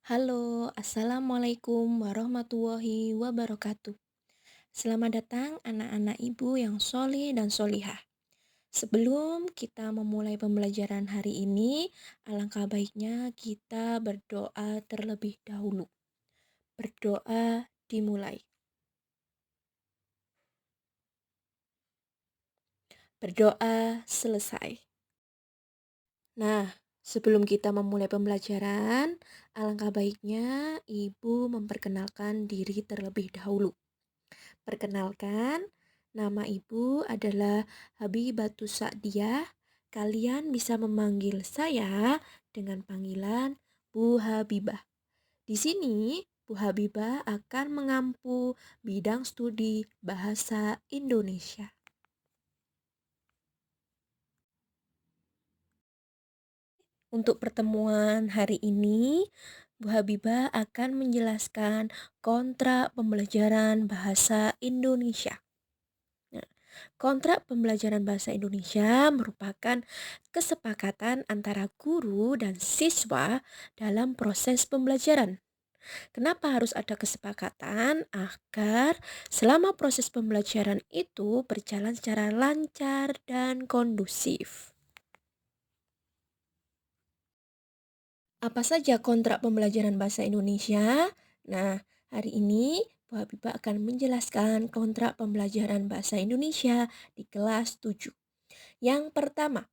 Halo, Assalamualaikum warahmatullahi wabarakatuh. Selamat datang anak-anak ibu yang solih dan solihah. Sebelum kita memulai pembelajaran hari ini, alangkah baiknya kita berdoa terlebih dahulu. Berdoa dimulai. Berdoa selesai. Nah, sebelum kita memulai pembelajaran, alangkah baiknya ibu memperkenalkan diri terlebih dahulu. Perkenalkan, nama ibu adalah Habibatus Sa'diyah. Kalian bisa memanggil saya dengan panggilan Bu Habibah. Di sini, Bu Habibah akan mengampu bidang studi bahasa Indonesia. Untuk pertemuan hari ini, Bu Habibah akan menjelaskan kontrak pembelajaran bahasa Indonesia. Nah, kontrak pembelajaran bahasa Indonesia merupakan kesepakatan antara guru dan siswa dalam proses pembelajaran. Kenapa harus ada kesepakatan? Agar selama proses pembelajaran itu berjalan secara lancar dan kondusif. Apa saja kontrak pembelajaran bahasa Indonesia? Nah, hari ini Bu Habibah akan menjelaskan kontrak pembelajaran bahasa Indonesia di kelas 7. Yang pertama,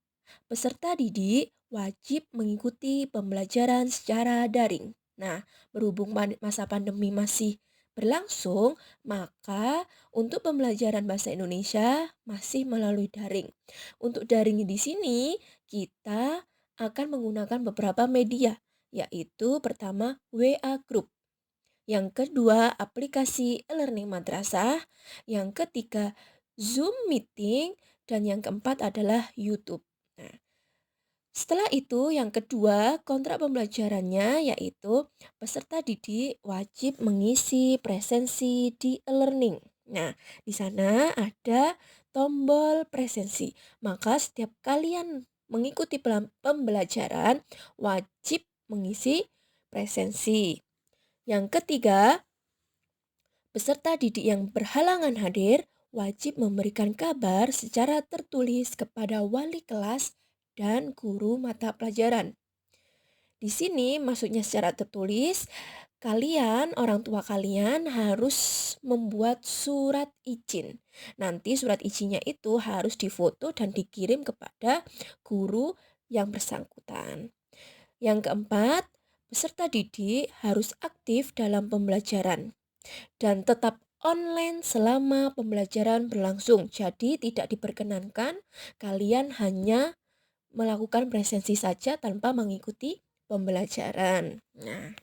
peserta didik wajib mengikuti pembelajaran secara daring. Nah, berhubung masa pandemi masih berlangsung, maka untuk pembelajaran bahasa Indonesia masih melalui daring. Untuk daring di sini, kita akan menggunakan beberapa media, yaitu pertama WA Group, yang kedua aplikasi e-learning madrasah, yang ketiga Zoom meeting, dan yang keempat adalah YouTube. Nah, setelah itu yang kedua kontrak pembelajarannya yaitu peserta didik wajib mengisi presensi di e-learning. Nah, di sana ada tombol presensi. Maka setiap kalian mengikuti pembelajaran wajib mengisi presensi. Yang ketiga, peserta didik yang berhalangan hadir wajib memberikan kabar secara tertulis kepada wali kelas dan guru mata pelajaran. Di sini maksudnya secara tertulis, orang tua kalian harus membuat surat izin. Nanti surat izinnya itu harus difoto dan dikirim kepada guru yang bersangkutan. Yang keempat, peserta didik harus aktif dalam pembelajaran dan tetap online selama pembelajaran berlangsung. Jadi tidak diperkenankan kalian hanya melakukan presensi saja tanpa mengikuti pembelajaran. Nah,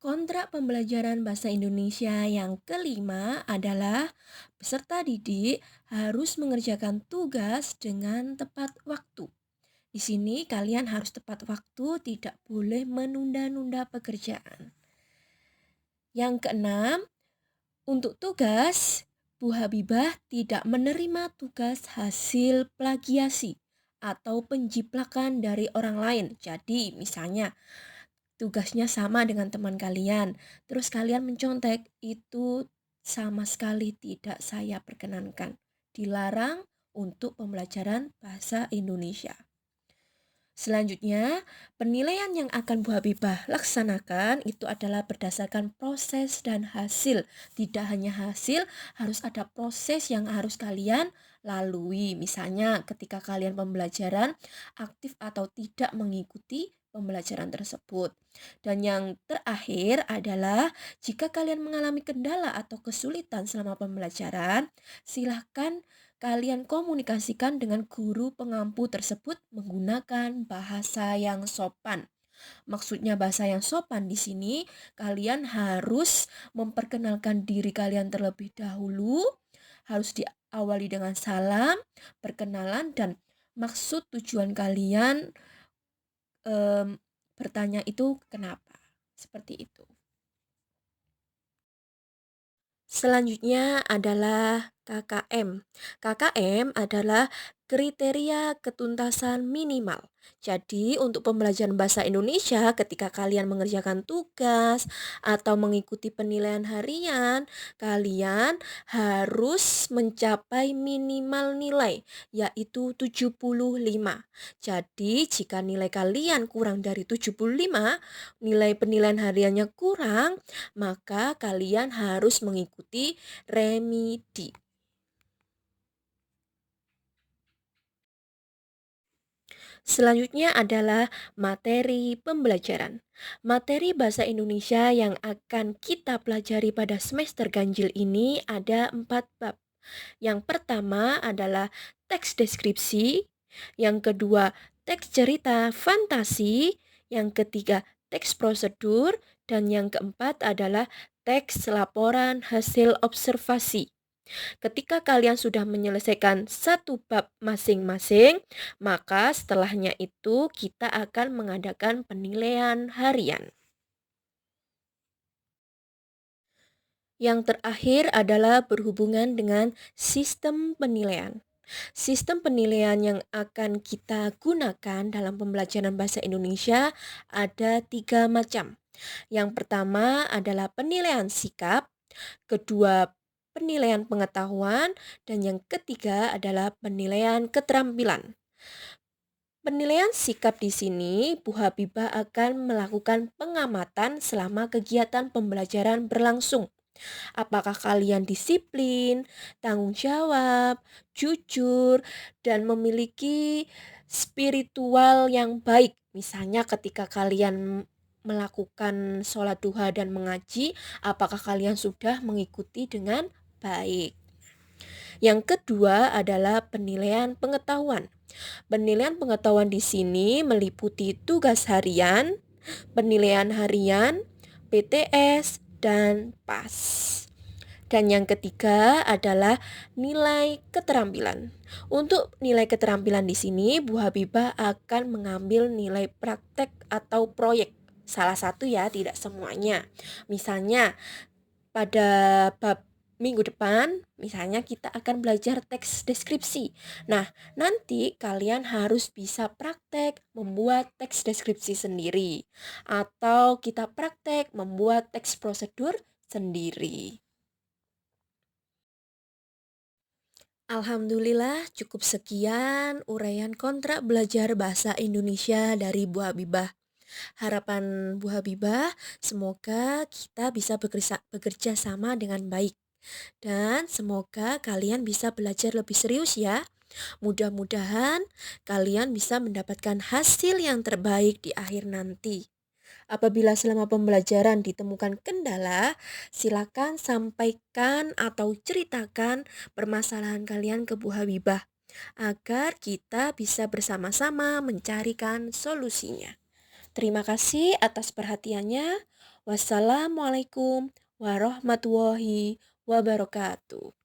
kontrak pembelajaran bahasa Indonesia yang kelima adalah peserta didik harus mengerjakan tugas dengan tepat waktu. Di sini kalian harus tepat waktu, tidak boleh menunda-nunda pekerjaan. Yang keenam, untuk tugas, Bu Habibah tidak menerima tugas hasil plagiasi atau penjiplakan dari orang lain. Jadi misalnya tugasnya sama dengan teman kalian, terus kalian mencontek, itu sama sekali tidak saya perkenankan. Dilarang untuk pembelajaran bahasa Indonesia. Selanjutnya, penilaian yang akan Bu Habibah laksanakan itu adalah berdasarkan proses dan hasil. Tidak hanya hasil, harus ada proses yang harus kalian lalui. Misalnya ketika kalian pembelajaran aktif atau tidak mengikuti pembelajaran tersebut. Dan yang terakhir adalah jika kalian mengalami kendala atau kesulitan selama pembelajaran, silahkan kalian komunikasikan dengan guru pengampu tersebut menggunakan bahasa yang sopan. Maksudnya bahasa yang sopan di sini, kalian harus memperkenalkan diri kalian terlebih dahulu, harus diawali dengan salam, perkenalan, dan maksud tujuan kalian bertanya itu kenapa. Seperti itu. Selanjutnya adalah KKM. KKM adalah kriteria ketuntasan minimal. Jadi, untuk pembelajaran bahasa Indonesia, ketika kalian mengerjakan tugas atau mengikuti penilaian harian, kalian harus mencapai minimal nilai, yaitu 75. Jadi, jika nilai kalian kurang dari 75, nilai penilaian hariannya kurang, maka kalian harus mengikuti remedi. Selanjutnya adalah materi pembelajaran. Materi bahasa Indonesia yang akan kita pelajari pada semester ganjil ini ada 4 bab. Yang pertama adalah teks deskripsi, yang kedua teks cerita fantasi, yang ketiga teks prosedur, dan yang keempat adalah teks laporan hasil observasi. Ketika kalian sudah menyelesaikan satu bab masing-masing, maka setelahnya itu kita akan mengadakan penilaian harian. Yang terakhir adalah berhubungan dengan sistem penilaian. Sistem penilaian yang akan kita gunakan dalam pembelajaran bahasa Indonesia ada 3 macam. Yang pertama adalah penilaian sikap, kedua penilaian pengetahuan, dan yang ketiga adalah penilaian keterampilan. Penilaian sikap di sini, Bu Habibah akan melakukan pengamatan selama kegiatan pembelajaran berlangsung. Apakah kalian disiplin, tanggung jawab, jujur, dan memiliki spiritual yang baik? Misalnya ketika kalian melakukan sholat duha dan mengaji, apakah kalian sudah mengikuti dengan baik? Yang kedua adalah penilaian pengetahuan. Penilaian pengetahuan di sini meliputi tugas harian, penilaian harian, PTS, dan PAS. Dan yang ketiga adalah nilai keterampilan. Untuk nilai keterampilan di sini, Bu Habibah akan mengambil nilai praktek atau proyek. Salah satu ya, tidak semuanya. Misalnya, pada bab minggu depan, misalnya kita akan belajar teks deskripsi. Nah, nanti kalian harus bisa praktek membuat teks deskripsi sendiri. Atau kita praktek membuat teks prosedur sendiri. Alhamdulillah cukup sekian uraian kontrak belajar bahasa Indonesia dari Bu Habibah. Harapan Bu Habibah semoga kita bisa bekerja sama dengan baik. Dan semoga kalian bisa belajar lebih serius ya. Mudah-mudahan kalian bisa mendapatkan hasil yang terbaik di akhir nanti. Apabila selama pembelajaran ditemukan kendala, silakan sampaikan atau ceritakan permasalahan kalian ke Bu Habibah agar kita bisa bersama-sama mencarikan solusinya. Terima kasih atas perhatiannya. Wassalamualaikum warahmatullahi wabarakatuh.